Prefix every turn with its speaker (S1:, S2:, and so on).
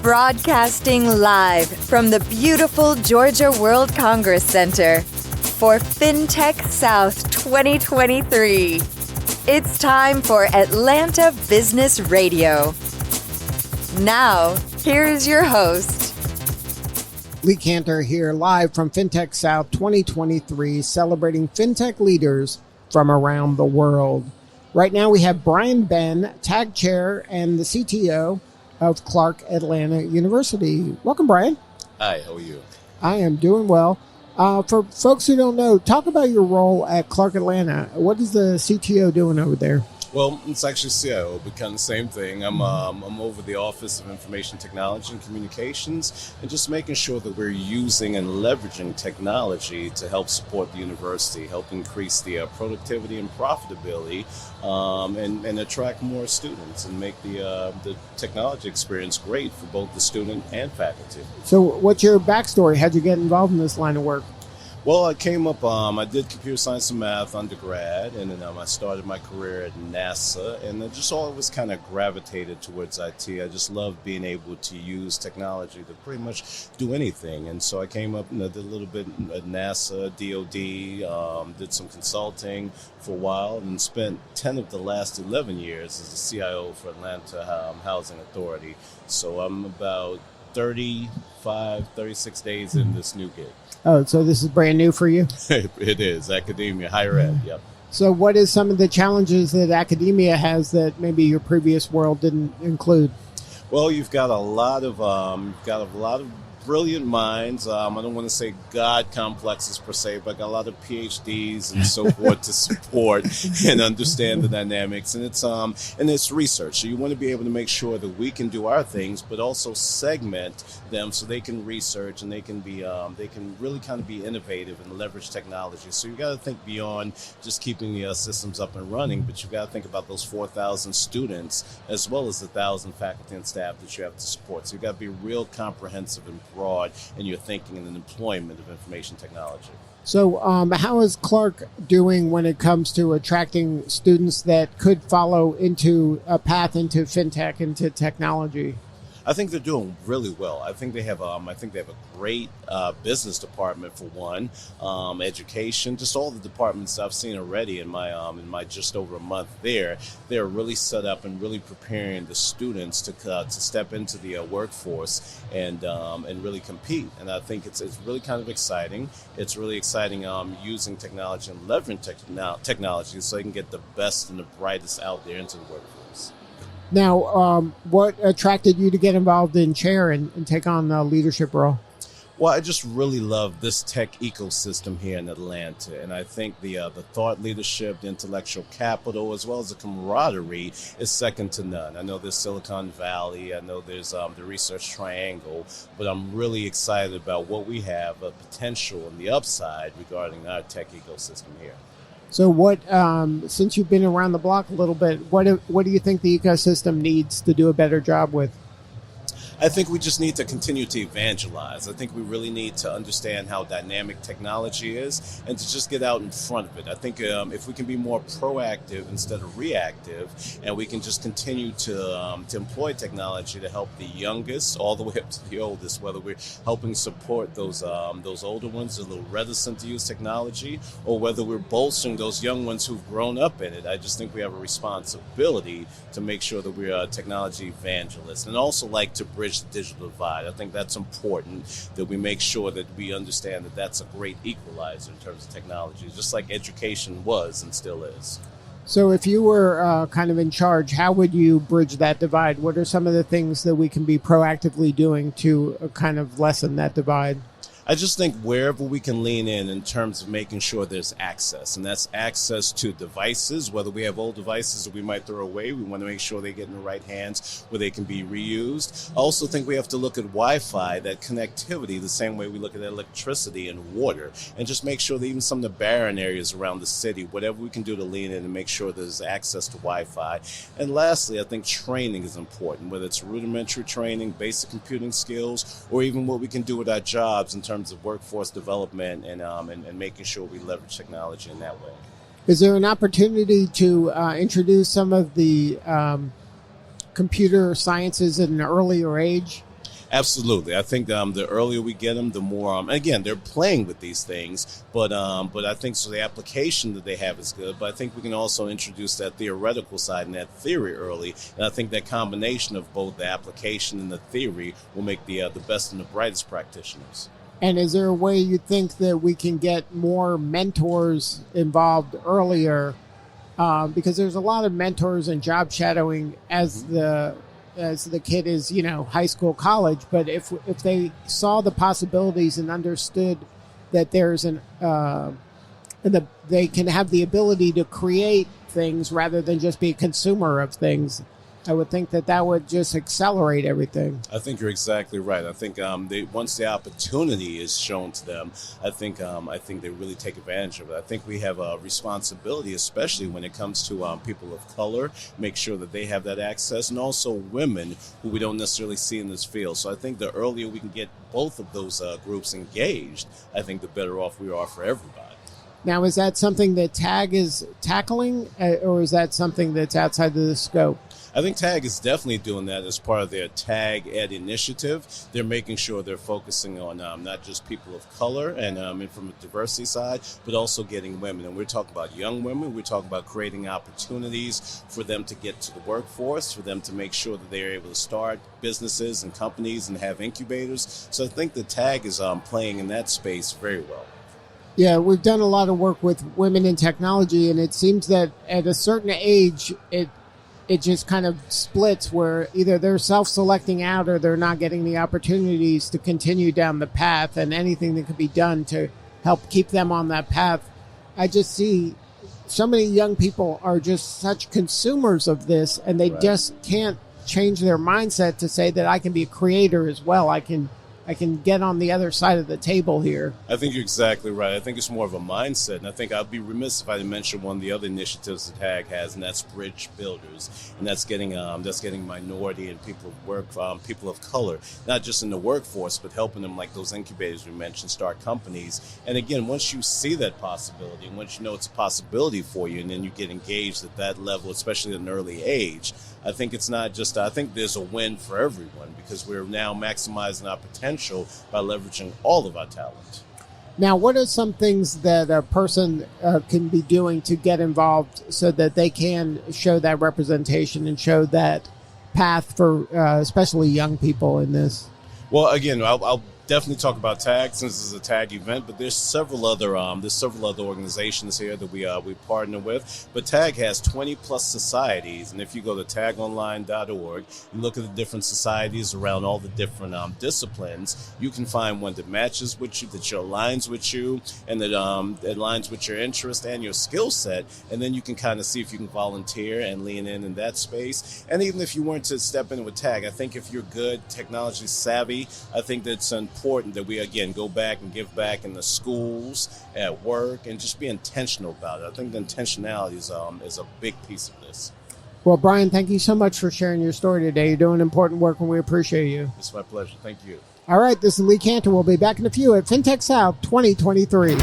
S1: Broadcasting live from the beautiful Georgia World Congress Center for Fintech South 2023. It's time for Atlanta Business Radio. Now, here's your host.
S2: Lee Cantor here, live from Fintech South 2023, celebrating fintech leaders from around the world. Right now we have Benn, Tag Chair and the CTO of Clark Atlanta University. Welcome, Brian.
S3: Hi, how are you?
S2: I am doing well. For folks who don't know, talk about your role at Clark Atlanta. What is the CTO doing over there?
S3: Well, it's actually CIO, but kind of the same thing. I'm over the Office of Information Technology and Communications, and just making sure that we're using and leveraging technology to help support the university, help increase the productivity and profitability, and attract more students and make the technology experience great for both the student and faculty.
S2: So what's your backstory? How'd you get involved in this line of work?
S3: Well, I came up, I did computer science and math undergrad, and then I started my career at NASA, and I just always kind of gravitated towards IT. I just loved being able to use technology to pretty much do anything. And so I came up and I did a little bit at NASA, DOD, did some consulting for a while, and spent 10 of the last 11 years as the CIO for Atlanta Housing Authority. So I'm about 36 days in this new gig.
S2: Oh, so this is brand new for you?
S3: It is. Academia, higher ed, yep.
S2: So what is some of the challenges that academia has that maybe your previous world didn't include?
S3: Well, you've got a lot of brilliant minds. I don't want to say God complexes per se, but I got a lot of PhDs and so forth to support and understand the dynamics. And it's research. So you want to be able to make sure that we can do our things, but also segment them so they can research and they can really kind of be innovative and leverage technology. So you got to think beyond just keeping the systems up and running, but you've got to think about those 4,000 students as well as the 1,000 faculty and staff that you have to support. So you've got to be real comprehensive and broad in your thinking and employment of information technology.
S2: So how is Clark doing when it comes to attracting students that could follow into a path into fintech, into technology?
S3: I think they're doing really well. I think they have a great business department for one, education, just all the departments I've seen already in my just over a month there. They're really set up and really preparing the students to step into the workforce and really compete. And I think it's really kind of exciting. It's really exciting using technology and leveraging technology so they can get the best and the brightest out there into the workforce.
S2: Now, what attracted you to get involved in chair and take on the leadership role?
S3: Well, I just really love this tech ecosystem here in Atlanta, and I think the thought leadership, the intellectual capital, as well as the camaraderie is second to none. I know there's Silicon Valley, I know there's the Research Triangle, but I'm really excited about what we have, a potential and the upside regarding our tech ecosystem here.
S2: So what, since you've been around the block a little bit, what do you think the ecosystem needs to do a better job with?
S3: I think we just need to continue to evangelize. I think we really need to understand how dynamic technology is and to just get out in front of it. I think if we can be more proactive instead of reactive, and we can just continue to employ technology to help the youngest all the way up to the oldest, whether we're helping support those older ones who are a little reticent to use technology, or whether we're bolstering those young ones who've grown up in it. I just think we have a responsibility to make sure that we're technology evangelists, and also like to bridge the digital divide. I think that's important, that we make sure that we understand that that's a great equalizer in terms of technology, just like education was and still is.
S2: So if you were kind of in charge, how would you bridge that divide? What are some of the things that we can be proactively doing to kind of lessen that divide?
S3: I just think wherever we can lean in terms of making sure there's access, and that's access to devices, whether we have old devices that we might throw away, we want to make sure they get in the right hands where they can be reused. I also think we have to look at Wi-Fi, that connectivity, the same way we look at electricity and water, and just make sure that even some of the barren areas around the city, whatever we can do to lean in and make sure there's access to Wi-Fi. And lastly, I think training is important, whether it's rudimentary training, basic computing skills, or even what we can do with our jobs in terms of workforce development and making sure we leverage technology in that way.
S2: Is there an opportunity to introduce some of the computer sciences at an earlier age?
S3: Absolutely. I think the earlier we get them, the more. Again, they're playing with these things, but I think so. The application that they have is good, but I think we can also introduce that theoretical side and that theory early, and I think that combination of both the application and the theory will make the best and the brightest practitioners.
S2: And is there a way you think that we can get more mentors involved earlier? Because there's a lot of mentors and job shadowing as the kid is, high school, college. But if they saw the possibilities and understood that there's they can have the ability to create things rather than just be a consumer of things, I would think that would just accelerate everything.
S3: I think you're exactly right. I think once the opportunity is shown to them, I think they really take advantage of it. I think we have a responsibility, especially when it comes to people of color, make sure that they have that access, and also women who we don't necessarily see in this field. So I think the earlier we can get both of those groups engaged, I think the better off we are for everybody.
S2: Now, is that something that TAG is tackling, or is that something that's outside of the scope?
S3: I think TAG is definitely doing that as part of their TAG Ed initiative. They're making sure they're focusing on not just people of color and from a diversity side, but also getting women. And we're talking about young women. We're talking about creating opportunities for them to get to the workforce, for them to make sure that they're able to start businesses and companies and have incubators. So I think the TAG is playing in that space very well.
S2: Yeah, we've done a lot of work with women in technology, and it seems that at a certain age, it just kind of splits where either they're self-selecting out or they're not getting the opportunities to continue down the path, and anything that could be done to help keep them on that path. I just see so many young people are just such consumers of this, and they just can't change their mindset to say that I can be a creator as well. I can get on the other side of the table here.
S3: I think you're exactly right. I think it's more of a mindset, and I think I'd be remiss if I didn't mention one of the other initiatives that TAG has, and that's Bridge Builders, and that's getting minority and people of color, not just in the workforce, but helping them, like those incubators we mentioned, start companies. And again, once you see that possibility, and once you know it's a possibility for you, and then you get engaged at that level, especially at an early age, I think it's not just, I think there's a win for everyone, because we're now maximizing our potential by leveraging all of our talent.
S2: Now, what are some things that a person can be doing to get involved so that they can show that representation and show that path for especially young people in this?
S3: Well, again, I'll definitely talk about TAG since this is a TAG event, but there's several other organizations here that we partner with. But TAG has 20 plus societies, and if you go to tagonline.org, you look at the different societies around all the different disciplines, you can find one that matches with you, that aligns with you, and that aligns with your interest and your skill set. And then you can kind of see if you can volunteer and lean in that space. And even if you weren't to step in with TAG, I think if you're good, technology savvy, I think that's important that we, again, go back and give back in the schools, at work, and just be intentional about it. I think the intentionality is a big piece of this.
S2: Well, Brian, thank you so much for sharing your story today. You're doing important work, and we appreciate you.
S3: It's my pleasure. Thank you.
S2: All right, this is Lee Cantor. We'll be back in a few at Fintech South 2023.